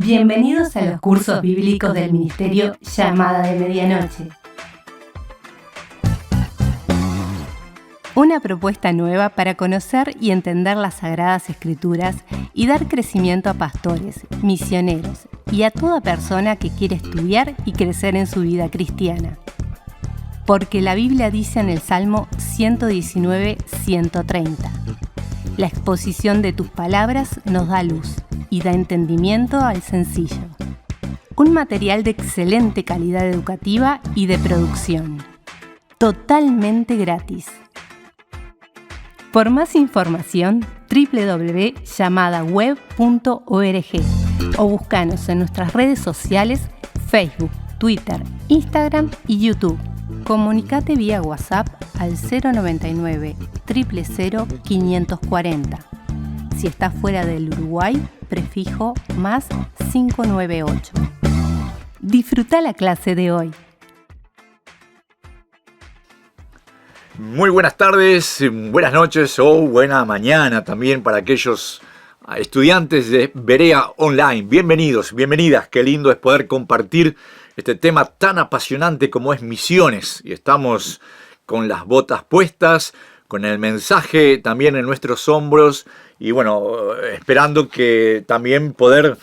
Bienvenidos a los cursos bíblicos del Ministerio Llamada de Medianoche. Una propuesta nueva para conocer y entender las Sagradas Escrituras y dar crecimiento a pastores, misioneros y a toda persona que quiere estudiar y crecer en su vida cristiana. Porque la Biblia dice en el Salmo 119:130: la exposición de tus palabras nos da luz y da entendimiento al sencillo. Un material de excelente calidad educativa y de producción. Totalmente gratis. Por más información, www.llamadaweb.org o búscanos en nuestras redes sociales, Facebook, Twitter, Instagram y YouTube. Comunicate vía WhatsApp al 099 000 540. Si estás fuera del Uruguay, prefijo más 598. Disfruta la clase de hoy. Muy buenas tardes, buenas noches o buena mañana también para aquellos estudiantes de Berea Online. Bienvenidos, bienvenidas. Qué lindo es poder compartir este tema tan apasionante como es misiones. Y estamos con las botas puestas, con el mensaje también en nuestros hombros y bueno, esperando que también poder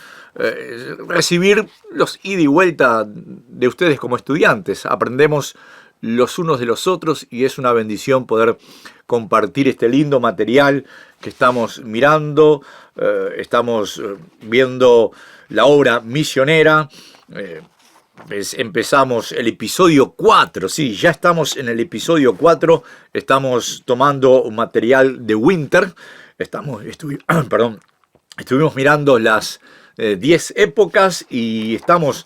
recibir los ida y vuelta de ustedes como estudiantes. Aprendemos los unos de los otros y es una bendición poder compartir este lindo material que estamos mirando. Estamos viendo la obra misionera. Empezamos el episodio 4, sí, ya estamos en el episodio 4, estamos tomando material de Winter, estuvimos mirando las 10 épocas y estamos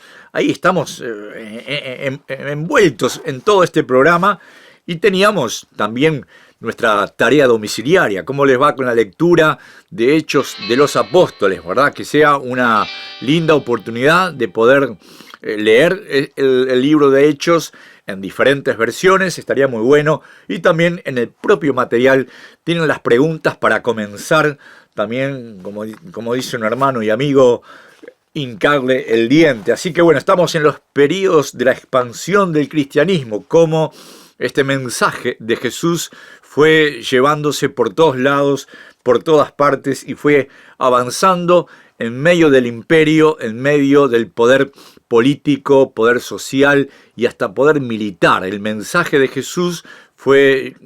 envueltos en todo este programa y teníamos también nuestra tarea domiciliaria. ¿Cómo les va con la lectura de Hechos de los Apóstoles? ¿Verdad? Que sea una linda oportunidad de poder leer el libro de Hechos en diferentes versiones, estaría muy bueno. Y también en el propio material tienen las preguntas para comenzar también, como dice un hermano y amigo, hincarle el diente. Así que bueno, estamos en los periodos de la expansión del cristianismo, como este mensaje de Jesús fue llevándose por todos lados, por todas partes y fue avanzando en medio del imperio, en medio del poder político, poder social y hasta poder militar. El mensaje de Jesús fue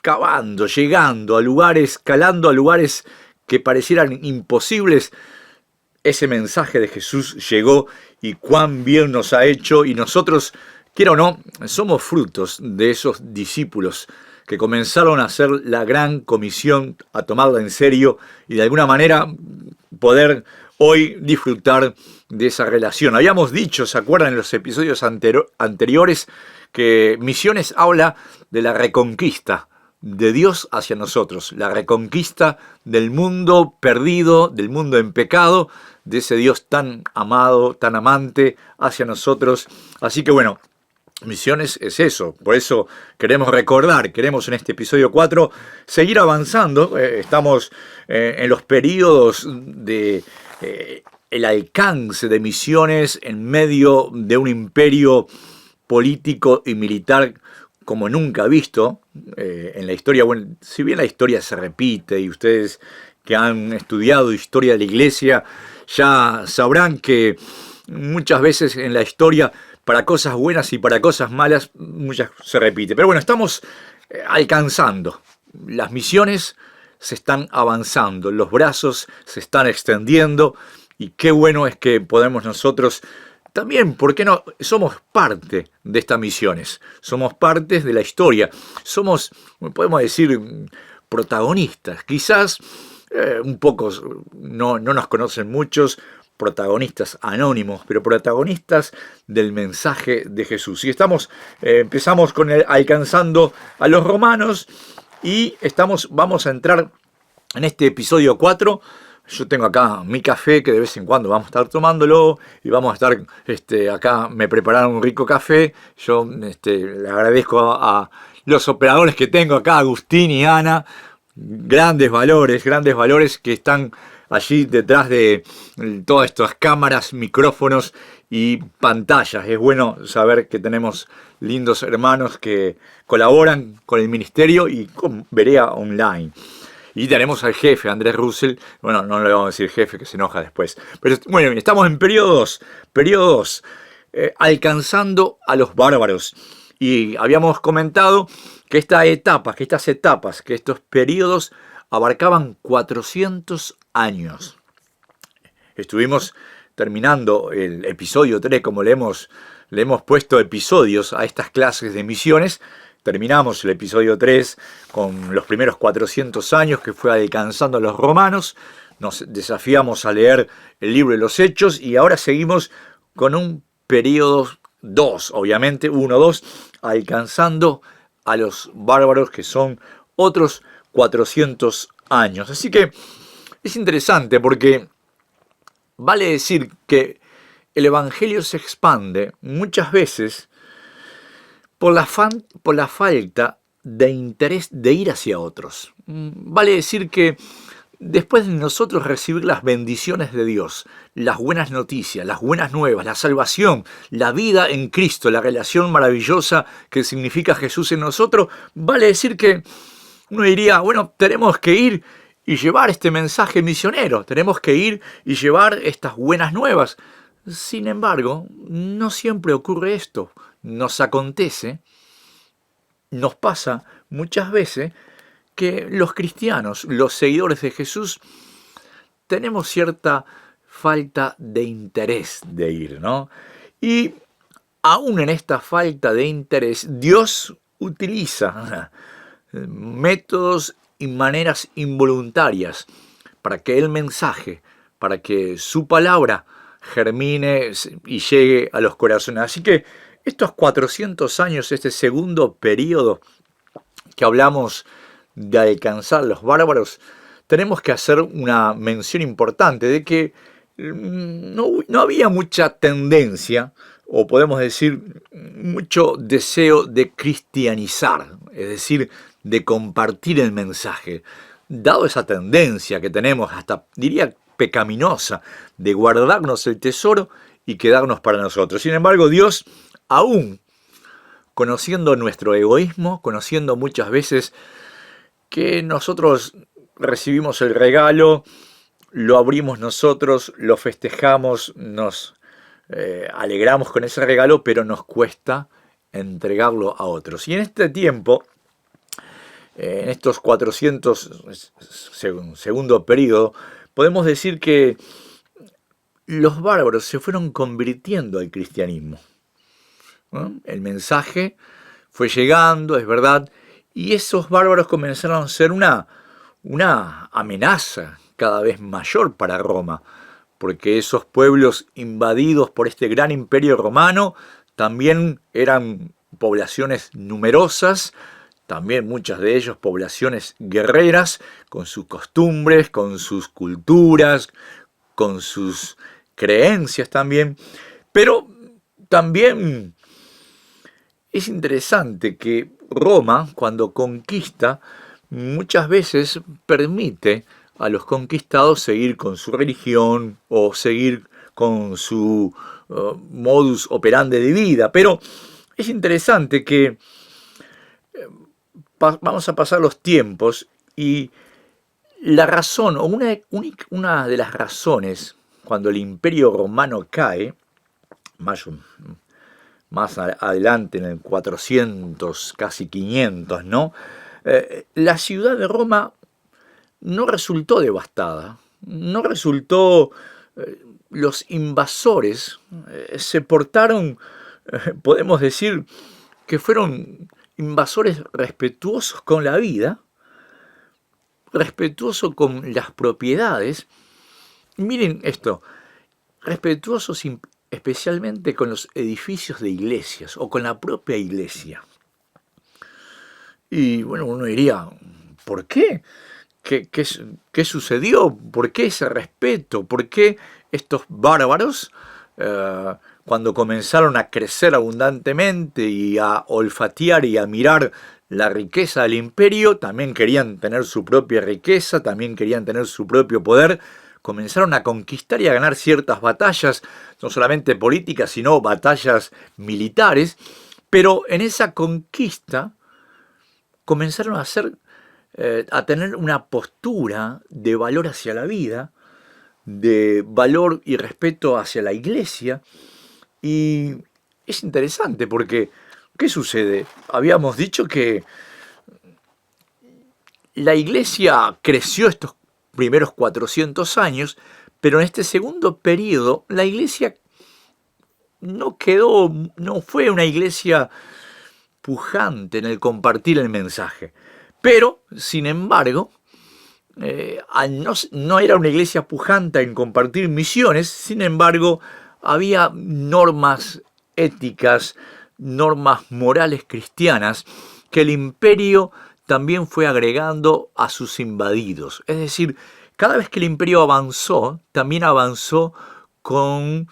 cavando, llegando a lugares, calando a lugares que parecieran imposibles. Ese mensaje de Jesús llegó y cuán bien nos ha hecho, y nosotros, quiera o no, somos frutos de esos discípulos que comenzaron a hacer la gran comisión, a tomarla en serio y de alguna manera poder hoy disfrutar de esa relación. Habíamos dicho, ¿se acuerdan en los episodios anteriores? Que Misiones habla de la reconquista de Dios hacia nosotros, la reconquista del mundo perdido, del mundo en pecado, de ese Dios tan amado, tan amante hacia nosotros. Así que bueno, Misiones es eso, por eso queremos recordar, queremos en este episodio 4 seguir avanzando. Estamos en los periodos de el alcance de misiones en medio de un imperio político y militar como nunca visto en la historia. Bueno, si bien la historia se repite y ustedes que han estudiado historia de la iglesia ya sabrán que muchas veces en la historia, para cosas buenas y para cosas malas, muchas se repite. Pero bueno, estamos alcanzando. Las misiones se están avanzando, los brazos se están extendiendo y qué bueno es que podemos nosotros también, ¿por qué no? Somos parte de estas misiones, somos parte de la historia, somos, podemos decir, protagonistas. Quizás un poco, no nos conocen muchos, protagonistas anónimos, pero protagonistas del mensaje de Jesús. Y empezamos con alcanzando a los romanos y vamos a entrar en este episodio 4. Yo tengo acá mi café que de vez en cuando vamos a estar tomándolo y vamos a estar, acá me prepararon un rico café. Yo le agradezco a los operadores que tengo acá, Agustín y Ana, grandes valores que están allí detrás de todas estas cámaras, micrófonos y pantallas. Es bueno saber que tenemos lindos hermanos que colaboran con el ministerio y con Berea Online. Y tenemos al jefe, Andrés Russell. Bueno, no le vamos a decir jefe, que se enoja después. Pero bueno, estamos en periodos alcanzando a los bárbaros. Y habíamos comentado que estas etapas, que estos periodos abarcaban 400 años. Estuvimos terminando el episodio 3, como le hemos puesto episodios a estas clases de misiones. Terminamos el episodio 3 con los primeros 400 años que fue alcanzando a los romanos. Nos desafiamos a leer el libro de los Hechos y ahora seguimos con un periodo 2, obviamente, 1-2, alcanzando a los bárbaros, que son otros 400 años. Así que es interesante porque vale decir que el Evangelio se expande muchas veces por la falta de interés de ir hacia otros. Vale decir que después de nosotros recibir las bendiciones de Dios, las buenas noticias, las buenas nuevas, la salvación, la vida en Cristo, la relación maravillosa que significa Jesús en nosotros, vale decir que uno diría, bueno, tenemos que ir y llevar este mensaje misionero, tenemos que ir y llevar estas buenas nuevas. Sin embargo, no siempre ocurre esto. Nos acontece, nos pasa muchas veces que los cristianos, los seguidores de Jesús, tenemos cierta falta de interés de ir, ¿no? Y aún en esta falta de interés, Dios utiliza métodos y maneras involuntarias para que el mensaje, para que su palabra germine y llegue a los corazones. Así que estos 400 años, este segundo periodo que hablamos de alcanzar los bárbaros, tenemos que hacer una mención importante de que no había mucha tendencia, o podemos decir mucho deseo de cristianizar, es decir, de compartir el mensaje. Dado esa tendencia que tenemos, hasta diría pecaminosa, de guardarnos el tesoro y quedarnos para nosotros. Sin embargo, Dios, aún conociendo nuestro egoísmo, conociendo muchas veces que nosotros recibimos el regalo, lo abrimos nosotros, lo festejamos, nos alegramos con ese regalo, pero nos cuesta entregarlo a otros. Y en este tiempo, en estos 400 segundo periodo, podemos decir que los bárbaros se fueron convirtiendo al cristianismo. ¿No? El mensaje fue llegando, es verdad, y esos bárbaros comenzaron a ser una amenaza cada vez mayor para Roma, porque esos pueblos invadidos por este gran imperio romano también eran poblaciones numerosas, también muchas de ellas poblaciones guerreras, con sus costumbres, con sus culturas, con sus creencias también. Pero también es interesante que Roma, cuando conquista, muchas veces permite a los conquistados seguir con su religión o seguir con su modus operandi de vida. Pero es interesante que vamos a pasar los tiempos y la razón, o una de las razones, cuando el imperio romano cae, más adelante en el 400, casi 500, ¿no? La ciudad de Roma no resultó devastada, no resultó, los invasores se portaron, podemos decir, que fueron invasores respetuosos con la vida, respetuosos con las propiedades. Miren esto, respetuosos especialmente con los edificios de iglesias o con la propia iglesia. Y bueno, uno diría, ¿por qué? ¿Qué sucedió? ¿Por qué ese respeto? ¿Por qué estos bárbaros, cuando comenzaron a crecer abundantemente y a olfatear y a mirar la riqueza del imperio, también querían tener su propia riqueza, también querían tener su propio poder, comenzaron a conquistar y a ganar ciertas batallas, no solamente políticas, sino batallas militares, pero en esa conquista comenzaron a tener una postura de valor hacia la vida, de valor y respeto hacia la iglesia, y es interesante porque, ¿qué sucede? Habíamos dicho que la iglesia creció estos primeros 400 años, pero en este segundo periodo la iglesia no fue una iglesia pujante en el compartir el mensaje. Pero, sin embargo, no era una iglesia pujante en compartir misiones, sin embargo, había normas éticas, normas morales cristianas que el imperio también fue agregando a sus invadidos. Es decir, cada vez que el imperio avanzó, también avanzó con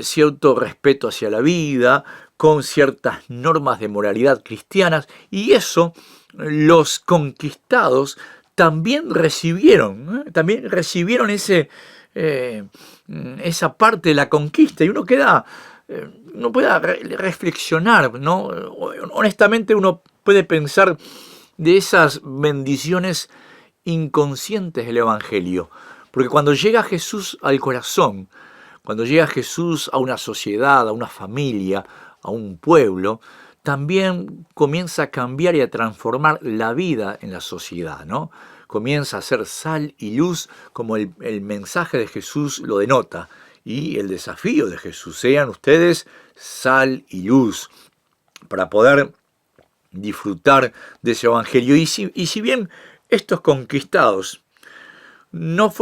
cierto respeto hacia la vida, con ciertas normas de moralidad cristianas, y eso los conquistados también recibieron esa parte de la conquista, y uno puede reflexionar, ¿no? Honestamente uno puede pensar de esas bendiciones inconscientes del Evangelio, porque cuando llega Jesús al corazón, cuando llega Jesús a una sociedad, a una familia, a un pueblo, también comienza a cambiar y a transformar la vida en la sociedad, ¿no? Comienza a ser sal y luz, como el mensaje de Jesús lo denota, y el desafío de Jesús: sean ustedes sal y luz, para poder disfrutar de ese evangelio. Y si bien estos conquistados no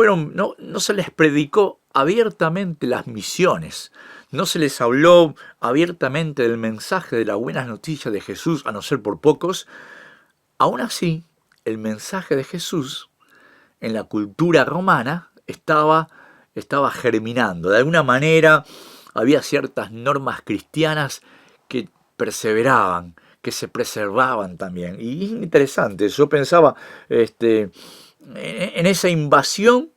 se les predicó abiertamente las misiones, no se les habló abiertamente del mensaje de las buenas noticias de Jesús, a no ser por pocos, aún así el mensaje de Jesús en la cultura romana estaba germinando. De alguna manera había ciertas normas cristianas que perseveraban, que se preservaban también. Y es interesante, yo pensaba en esa invasión,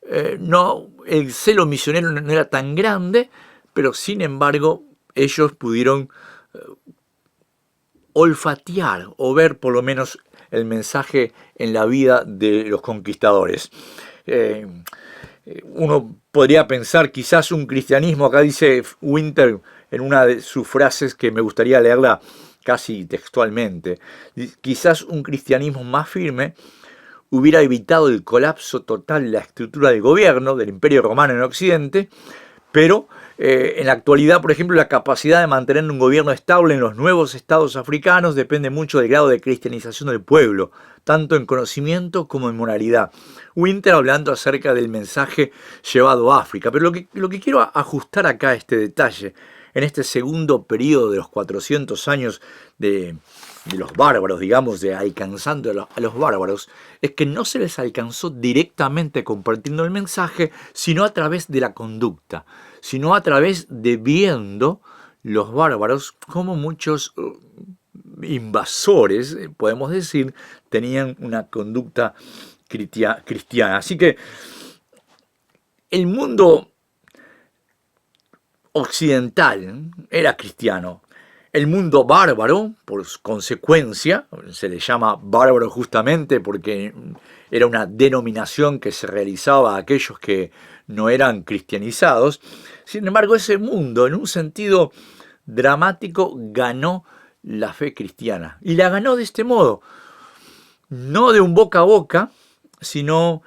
el celo misionero no era tan grande, pero sin embargo ellos pudieron olfatear o ver por lo menos el mensaje en la vida de los conquistadores. Uno podría pensar quizás un cristianismo, acá dice Winter en una de sus frases que me gustaría leerla casi textualmente, quizás un cristianismo más firme hubiera evitado el colapso total de la estructura del gobierno del Imperio Romano en Occidente, pero en la actualidad, por ejemplo, la capacidad de mantener un gobierno estable en los nuevos estados africanos depende mucho del grado de cristianización del pueblo, tanto en conocimiento como en moralidad. Winter hablando acerca del mensaje llevado a África, pero lo que quiero ajustar acá este detalle, en este segundo periodo de los 400 años de los bárbaros, digamos, de alcanzando a los bárbaros, es que no se les alcanzó directamente compartiendo el mensaje, sino a través de la conducta, sino a través de viendo los bárbaros como muchos invasores, podemos decir, tenían una conducta cristiana. Así que el mundo occidental era cristiano. El mundo bárbaro, por consecuencia, se le llama bárbaro justamente porque era una denominación que se realizaba a aquellos que no eran cristianizados. Sin embargo, ese mundo, en un sentido dramático, ganó la fe cristiana. Y la ganó de este modo, no de un boca a boca, sino,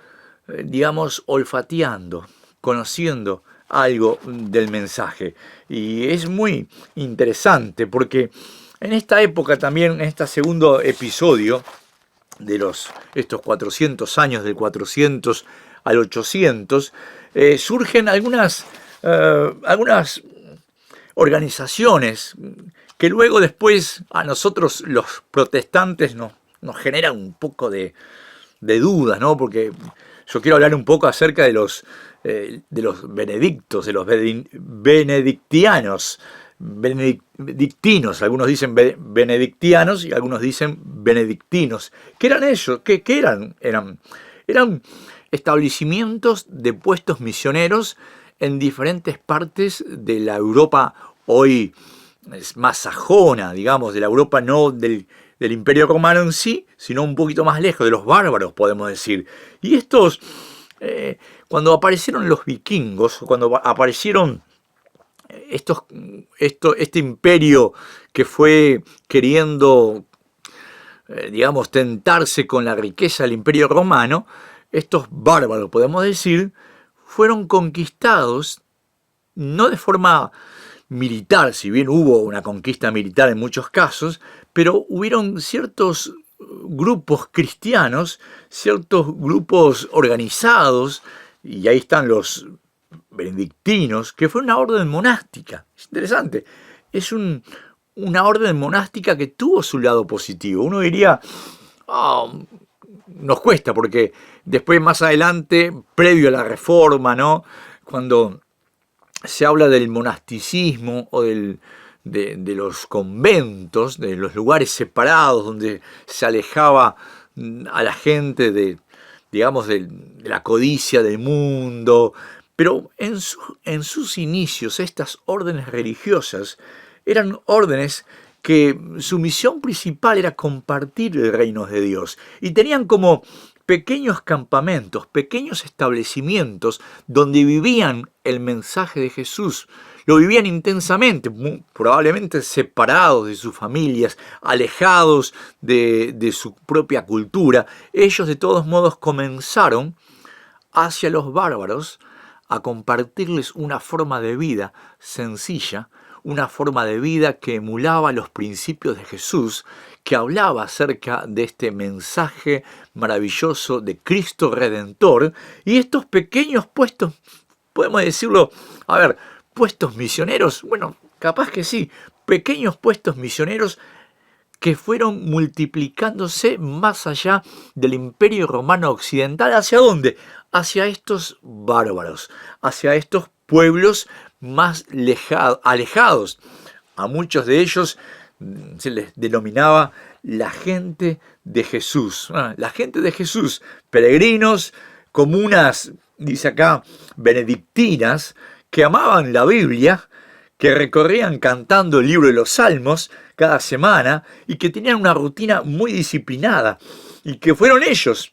digamos, olfateando, conociendo algo del mensaje. Y es muy interesante porque en esta época también, en este segundo episodio de estos 400 años, del 400 al 800, surgen algunas organizaciones que luego después a nosotros los protestantes nos generan un poco de dudas, ¿no? Porque yo quiero hablar un poco acerca de los benedictos, de los benedictianos, algunos dicen benedictianos y algunos dicen benedictinos. ¿Qué eran ellos? ¿Qué eran? Eran establecimientos de puestos misioneros en diferentes partes de la Europa hoy es más sajona, digamos, de la Europa no del Imperio Romano en sí, sino un poquito más lejos, de los bárbaros, podemos decir. Y estos, cuando aparecieron los vikingos, cuando aparecieron este imperio que fue queriendo, digamos, tentarse con la riqueza del Imperio Romano, estos bárbaros, podemos decir, fueron conquistados, no de forma militar, si bien hubo una conquista militar en muchos casos, pero hubieron ciertos grupos cristianos, ciertos grupos organizados, y ahí están los benedictinos, que fue una orden monástica. Es interesante, es una orden monástica que tuvo su lado positivo. Uno diría, nos cuesta, porque después más adelante, previo a la Reforma, ¿no?, cuando se habla del monasticismo o de los conventos, de los lugares separados donde se alejaba a la gente de, digamos, de la codicia del mundo. Pero en sus inicios estas órdenes religiosas eran órdenes que su misión principal era compartir el reino de Dios y tenían como pequeños campamentos, pequeños establecimientos donde vivían el mensaje de Jesús. Lo vivían intensamente, probablemente separados de sus familias, alejados de su propia cultura. Ellos de todos modos comenzaron hacia los bárbaros a compartirles una forma de vida sencilla, una forma de vida que emulaba los principios de Jesús, que hablaba acerca de este mensaje maravilloso de Cristo Redentor. Y estos pequeños puestos, podemos decirlo, puestos misioneros, bueno, capaz que sí, pequeños puestos misioneros que fueron multiplicándose más allá del Imperio Romano Occidental. ¿Hacia dónde? Hacia estos bárbaros, hacia estos pueblos más alejados. A muchos de ellos se les denominaba la gente de Jesús. La gente de Jesús, peregrinos, comunas, dice acá, benedictinas, que amaban la Biblia, que recorrían cantando el libro de los Salmos cada semana y que tenían una rutina muy disciplinada y que fueron ellos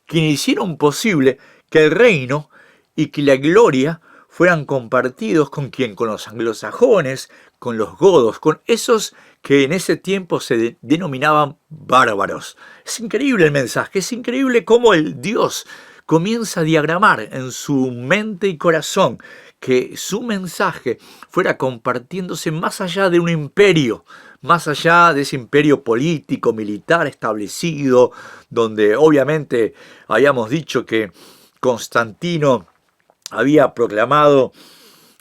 quienes hicieron posible que el reino y que la gloria fueran compartidos con los anglosajones, con los godos, con esos que en ese tiempo se denominaban bárbaros. Es increíble el mensaje, es increíble cómo el Dios comienza a diagramar en su mente y corazón que su mensaje fuera compartiéndose más allá de un imperio, más allá de ese imperio político, militar establecido, donde obviamente habíamos dicho que Constantino había proclamado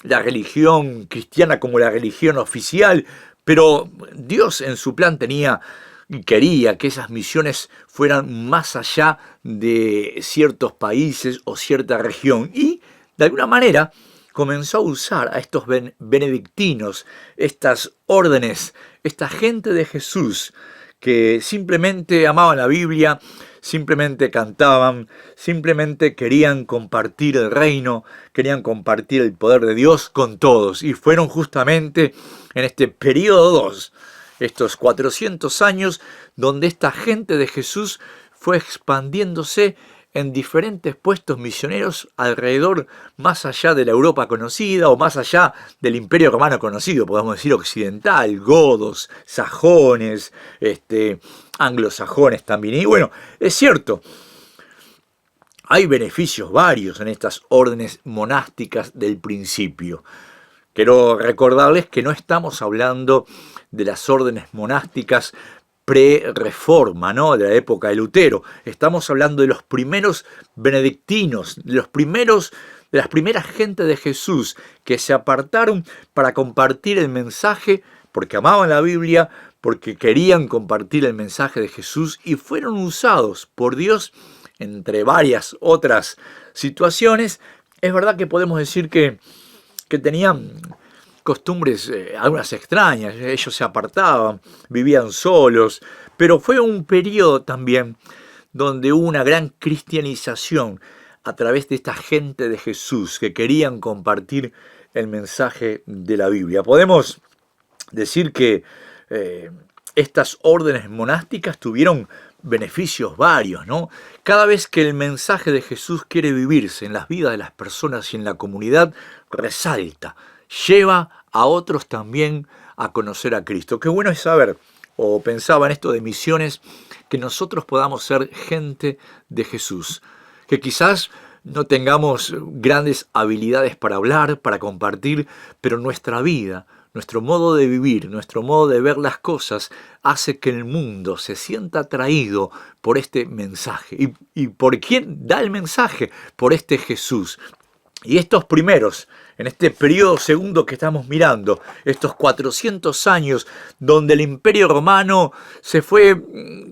la religión cristiana como la religión oficial, pero Dios en su plan tenía y quería que esas misiones fueran más allá de ciertos países o cierta región. Y de alguna manera comenzó a usar a estos benedictinos, estas órdenes, esta gente de Jesús que simplemente amaban la Biblia, simplemente cantaban, simplemente querían compartir el reino, querían compartir el poder de Dios con todos. Y fueron justamente en este periodo 2, estos 400 años, donde esta gente de Jesús fue expandiéndose en diferentes puestos misioneros alrededor, más allá de la Europa conocida o más allá del Imperio Romano conocido, podemos decir occidental, godos, sajones, anglosajones también. Y bueno, es cierto, hay beneficios varios en estas órdenes monásticas del principio. Quiero recordarles que no estamos hablando de las órdenes monásticas pre-reforma, ¿no?, de la época de Lutero. Estamos hablando de los primeros benedictinos, de las primeras gentes de Jesús que se apartaron para compartir el mensaje porque amaban la Biblia, porque querían compartir el mensaje de Jesús y fueron usados por Dios entre varias otras situaciones. Es verdad que podemos decir que tenían costumbres algunas extrañas, ellos se apartaban, vivían solos, pero fue un periodo también donde hubo una gran cristianización a través de esta gente de Jesús que querían compartir el mensaje de la Biblia. Podemos decir que estas órdenes monásticas tuvieron beneficios varios, ¿no? Cada vez que el mensaje de Jesús quiere vivirse en las vidas de las personas y en la comunidad, resalta, lleva a otros también a conocer a Cristo. Qué bueno es saber, o pensaba en esto de misiones, que nosotros podamos ser gente de Jesús, que quizás no tengamos grandes habilidades para hablar, para compartir, pero nuestra vida, nuestro modo de vivir, nuestro modo de ver las cosas, hace que el mundo se sienta atraído por este mensaje. ¿Y por quién da el mensaje? Por este Jesús. Y estos primeros, en este periodo segundo que estamos mirando, estos 400 años donde el Imperio Romano se fue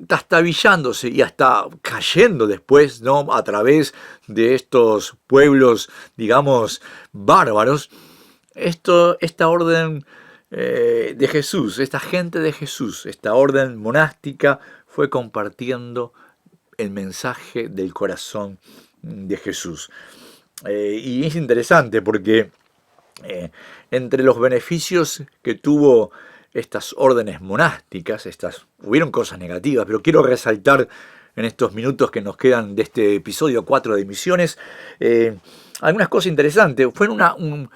trastabillándose y hasta cayendo después, ¿no?, a través de estos pueblos, digamos, bárbaros, esta orden de Jesús, esta gente de Jesús, esta orden monástica fue compartiendo el mensaje del corazón de Jesús. Y es interesante porque entre los beneficios que tuvo estas órdenes monásticas, hubieron cosas negativas, pero quiero resaltar en estos minutos que nos quedan de este episodio 4 de Misiones, algunas cosas interesantes. Fueron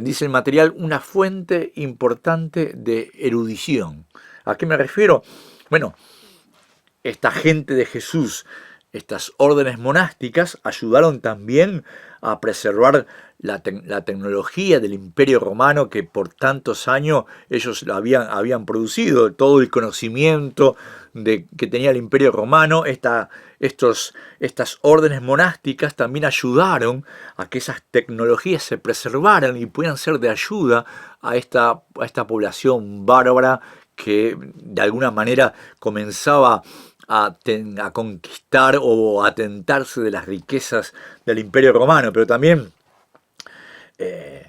dice el material, una fuente importante de erudición. ¿A qué me refiero? Bueno, esta gente de Jesús, estas órdenes monásticas, ayudaron también a preservar la tecnología del Imperio Romano que por tantos años ellos habían producido, todo el conocimiento que tenía el Imperio Romano. Estas órdenes monásticas también ayudaron a que esas tecnologías se preservaran y pudieran ser de ayuda a esta población bárbara que de alguna manera comenzaba a conquistar o a tentarse de las riquezas del Imperio Romano, pero también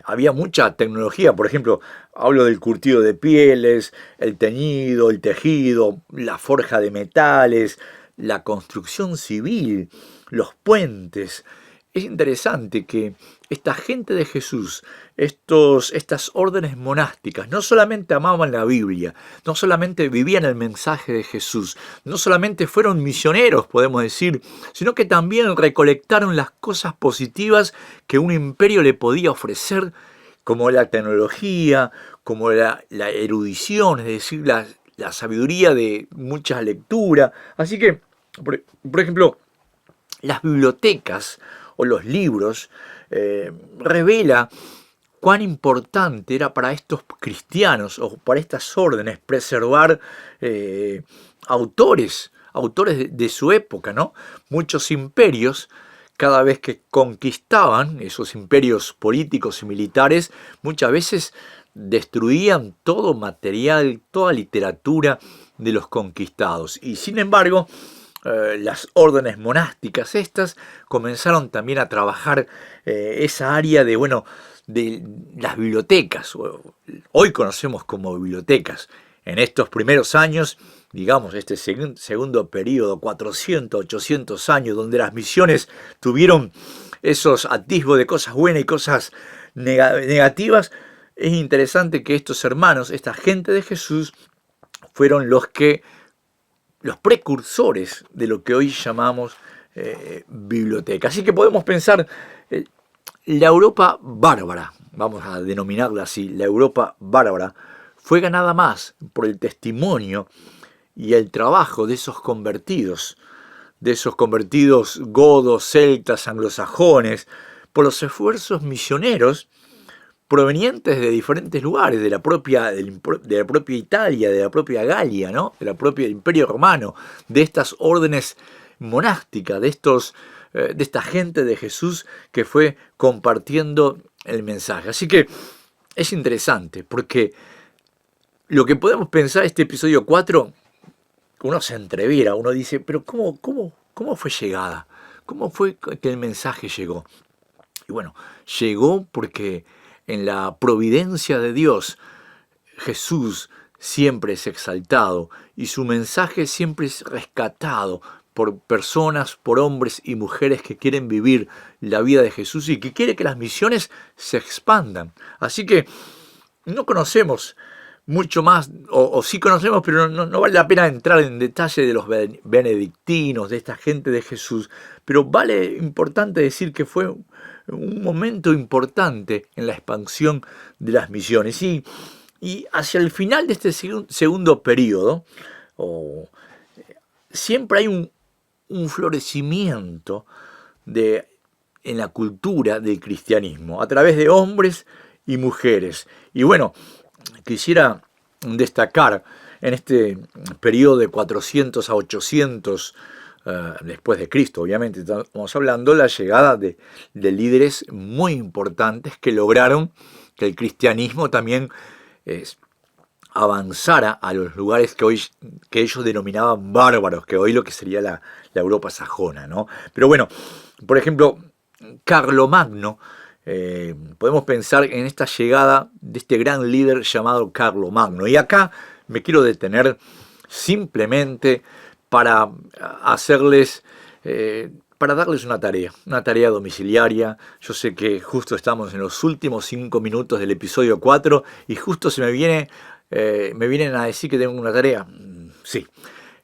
había mucha tecnología. Por ejemplo, hablo del curtido de pieles, el teñido, el tejido, la forja de metales, la construcción civil, los puentes. Es interesante que esta gente de Jesús, estas órdenes monásticas, no solamente amaban la Biblia, no solamente vivían el mensaje de Jesús, no solamente fueron misioneros, podemos decir, sino que también recolectaron las cosas positivas que un imperio le podía ofrecer, como la tecnología, como la erudición, es decir, la sabiduría de mucha lectura. Así que, por ejemplo, las bibliotecas o los libros revela cuán importante era para estos cristianos o para estas órdenes preservar autores de su época, ¿no? Muchos imperios, cada vez que conquistaban, esos imperios políticos y militares, muchas veces destruían todo material, toda literatura de los conquistados. Y sin embargo, las órdenes monásticas estas comenzaron también a trabajar esa área de las bibliotecas. Hoy conocemos como bibliotecas. En estos primeros años, digamos, este segundo periodo, 400, 800 años, donde las misiones tuvieron esos atisbos de cosas buenas y cosas negativas, es interesante que estos hermanos, esta gente de Jesús, fueron los precursores de lo que hoy llamamos biblioteca. Así que podemos pensar la Europa bárbara, vamos a denominarla así, la Europa bárbara, fue ganada más por el testimonio y el trabajo de esos convertidos godos, celtas, anglosajones, por los esfuerzos misioneros provenientes de diferentes lugares, de la propia Italia, de la propia Galia, ¿no?, de la propia Imperio Romano, de estas órdenes monásticas, de esta gente de Jesús que fue compartiendo el mensaje. Así que es interesante, porque lo que podemos pensar este episodio 4, uno se entreviera, uno dice, pero ¿cómo fue llegada? ¿Cómo fue que el mensaje llegó? Y bueno, llegó porque en la providencia de Dios, Jesús siempre es exaltado y su mensaje siempre es rescatado por personas, por hombres y mujeres que quieren vivir la vida de Jesús y que quiere que las misiones se expandan. Así que no conocemos mucho más, o sí conocemos, pero no vale la pena entrar en detalle de los benedictinos, de esta gente de Jesús, pero vale importante decir que fue un momento importante en la expansión de las misiones. Y hacia el final de este segundo periodo, siempre hay un florecimiento en la cultura del cristianismo, a través de hombres y mujeres. Y bueno, quisiera destacar en este periodo de 400 a 800 después de Cristo, obviamente estamos hablando, la llegada de líderes muy importantes que lograron que el cristianismo también avanzara a los lugares que ellos denominaban bárbaros, que hoy lo que sería la Europa sajona, ¿no? Pero bueno, por ejemplo, Carlomagno, podemos pensar en esta llegada de este gran líder llamado Carlomagno. Y acá me quiero detener simplemente para darles una tarea domiciliaria. Yo sé que justo estamos en los últimos 5 minutos del episodio 4 y justo me vienen a decir que tengo una tarea. Sí,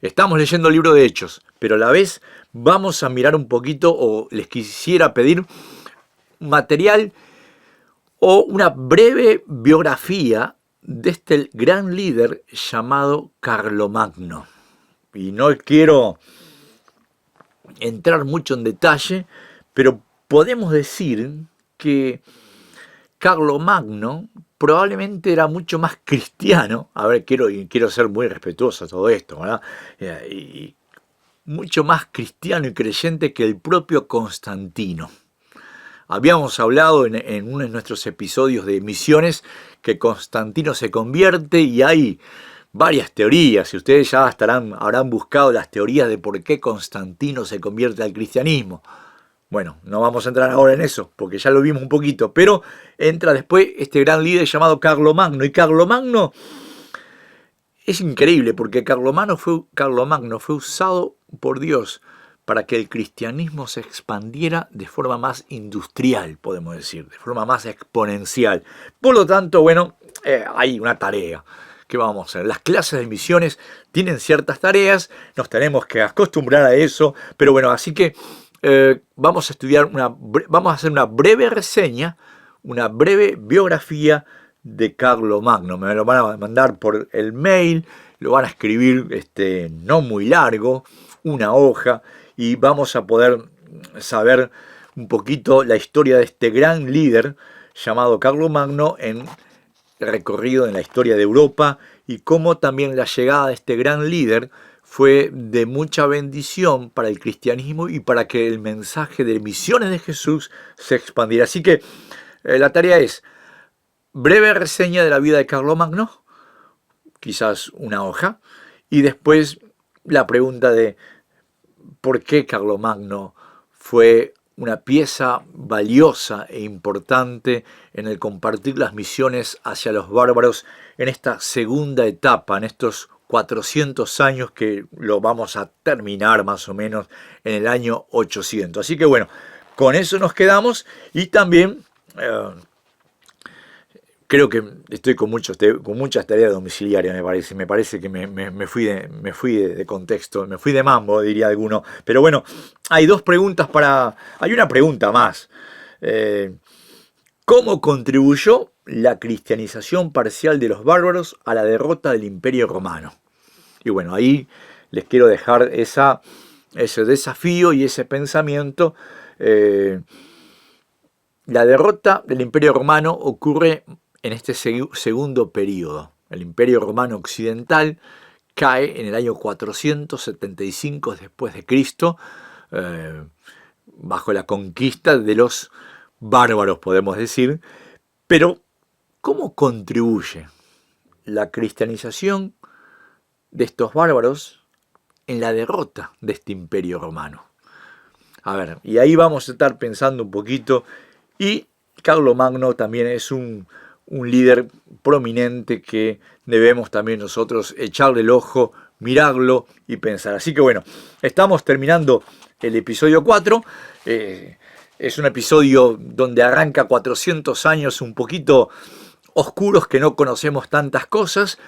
estamos leyendo el libro de Hechos, pero a la vez vamos a mirar un poquito, o les quisiera pedir material o una breve biografía de este gran líder llamado Carlomagno. Y no quiero entrar mucho en detalle, pero podemos decir que Carlomagno probablemente era mucho más cristiano. A ver, quiero ser muy respetuoso a todo esto, ¿verdad? Y mucho más cristiano y creyente que el propio Constantino. Habíamos hablado en uno de nuestros episodios de misiones que Constantino se convierte y hay varias teorías, y ustedes ya habrán buscado las teorías de por qué Constantino se convierte al cristianismo. Bueno, no vamos a entrar ahora en eso, porque ya lo vimos un poquito, pero entra después este gran líder llamado Carlomagno, y Carlomagno es increíble, porque Carlomagno fue usado por Dios para que el cristianismo se expandiera de forma más industrial, podemos decir, de forma más exponencial. Por lo tanto, bueno, hay una tarea que vamos a hacer. Las clases de misiones tienen ciertas tareas, nos tenemos que acostumbrar a eso, pero bueno, así que vamos a hacer una breve reseña, una breve biografía de Carlomagno. Me lo van a mandar por el mail, lo van a escribir no muy largo, una hoja, y vamos a poder saber un poquito la historia de este gran líder llamado Carlomagno recorrido en la historia de Europa, y cómo también la llegada de este gran líder fue de mucha bendición para el cristianismo y para que el mensaje de misiones de Jesús se expandiera. Así que la tarea es breve reseña de la vida de Carlomagno, quizás una hoja, y después la pregunta de por qué Carlomagno fue una pieza valiosa e importante en el compartir las misiones hacia los bárbaros en esta segunda etapa, en estos 400 años que lo vamos a terminar más o menos en el año 800. Así que bueno, con eso nos quedamos, y también creo que estoy con muchas tareas domiciliarias, me parece que me fui de contexto, me fui de mambo, diría alguno. Pero bueno, hay una pregunta más. ¿Cómo contribuyó la cristianización parcial de los bárbaros a la derrota del Imperio Romano? Y bueno, ahí les quiero dejar ese desafío y ese pensamiento. La derrota del Imperio Romano ocurre en este segundo periodo. El Imperio Romano Occidental cae en el año 475 después de Cristo, bajo la conquista de los bárbaros, podemos decir. Pero, ¿cómo contribuye la cristianización de estos bárbaros en la derrota de este Imperio Romano? A ver, y ahí vamos a estar pensando un poquito, y Carlomagno también es un líder prominente que debemos también nosotros echarle el ojo mirarlo y pensar. Así que bueno, estamos terminando el episodio 4. Es un episodio donde arranca 400 años un poquito oscuros, que no conocemos tantas cosas.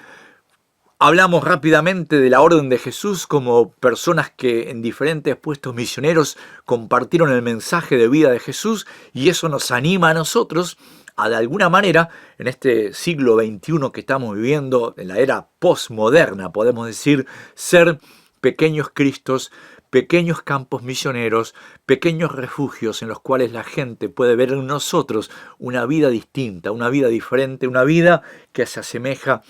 Hablamos rápidamente de la Orden de Jesús como personas que en diferentes puestos misioneros compartieron el mensaje de vida de Jesús, y eso nos anima a nosotros a, de alguna manera, en este siglo XXI que estamos viviendo, en la era postmoderna, podemos decir, ser pequeños Cristos, pequeños campos misioneros, pequeños refugios en los cuales la gente puede ver en nosotros una vida distinta, una vida diferente, una vida que se asemeja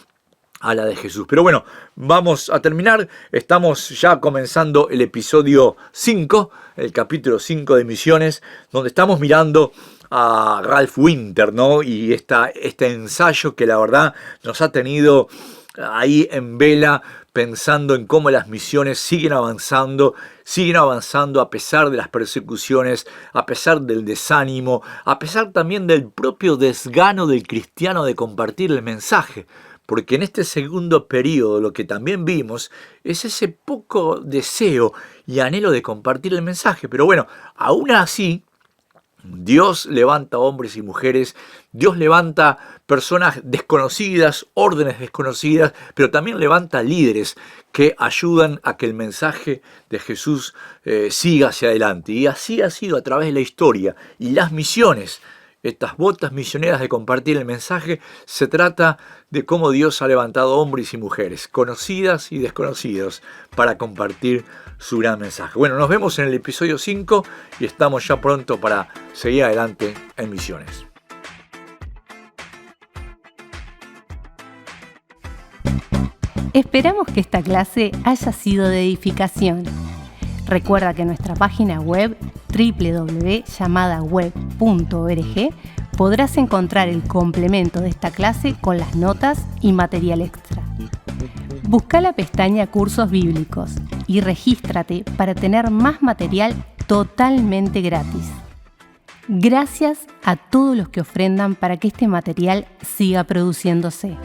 a la de Jesús. Pero bueno, vamos a terminar. Estamos ya comenzando el episodio 5, el capítulo 5 de Misiones, donde estamos mirando a Ralph Winter, ¿no? Y este ensayo que la verdad nos ha tenido ahí en vela, pensando en cómo las misiones siguen avanzando a pesar de las persecuciones, a pesar del desánimo, a pesar también del propio desgano del cristiano de compartir el mensaje. Porque en este segundo periodo lo que también vimos es ese poco deseo y anhelo de compartir el mensaje. Pero bueno, aún así, Dios levanta hombres y mujeres, Dios levanta personas desconocidas, órdenes desconocidas, pero también levanta líderes que ayudan a que el mensaje de Jesús siga hacia adelante. Y así ha sido a través de la historia. Y las misiones, estas botas misioneras de compartir el mensaje, se trata de cómo Dios ha levantado hombres y mujeres, conocidas y desconocidos, para compartir su gran mensaje. Bueno, nos vemos en el episodio 5 y estamos ya pronto para seguir adelante en Misiones. Esperamos que esta clase haya sido de edificación. Recuerda que en nuestra página web www.llamadaweb.org podrás encontrar el complemento de esta clase con las notas y material extra. Busca la pestaña Cursos Bíblicos y regístrate para tener más material totalmente gratis. Gracias a todos los que ofrendan para que este material siga produciéndose.